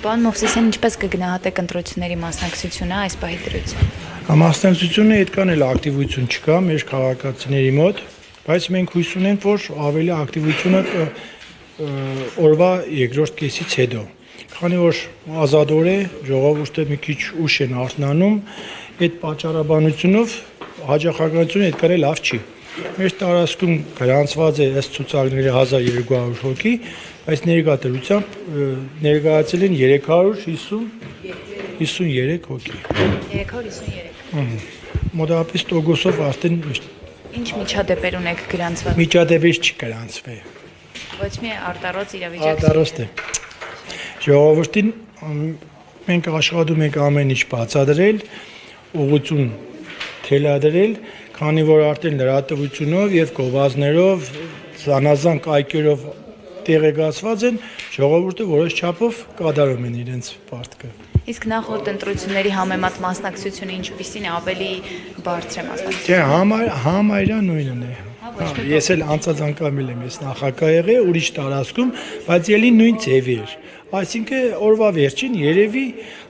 Պարոն Մովսեսյան, ինչպես կգնահատեք ընտրությունների մասնակցությունը այս պահի դրությամբ։ Մասնակցությունը այդքան էլ ակտիվություն չկա մեր քաղաքացիների մոտ, բայց մենք հույս ունենք, որ ավելի ակտիվությունը օրվա երկրորդ կեսից հետո, քանի որ ազատոր է, ժողովուրդը մի քիչ ուշ են արթնանում, այդ պատճառաբանությունով հաջողականությունը այդքան էլ լավ չի։ Մեր տարածքում գրանցված է ըստ ցուցակների 1200 հոգի, բայց ներկա դրությամբ ներկայացել են 353 հոգի։ 353։ Մոտավորապես տոկոսով արդեն Ինչ միջադեպեր ունեք գրանցված։ միջադեպեր չի գրանցվել։ Ոչ մի արտառոց իրավիճակ։ Արտարոստ է։ Ժողովրդին մենք աշխատում ենք ամեն ինչ բացատրել, ուղղություն թելադրել, քանի որ արդեն լրատվությունով եւ գովազդներով, զանազան կայքերով տեղեկացված են, ժողովուրդը որոշ չափով կատարում են իրենց պարտքը։ Իսկ նախորդ ընտրությունների համեմատ մասնակցությունը ինչպիսին է, ավելի բարձր է մասնակցությունը։ Չէ, համարյա նույնն է։ Ես էլ անցած անգամ եմ ես նախագահ եղել ուրիշ տարածքում, բայց ելի նույն ձևի էր։ Այսինքն օրվա վերջին երևի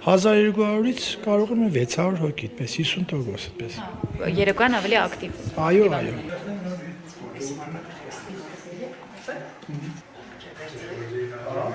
1200-ից կարող եմ 600 հոգի, այդպես 50% այդպես։ Երեկոյան ավելի ակտիվ։ Այո։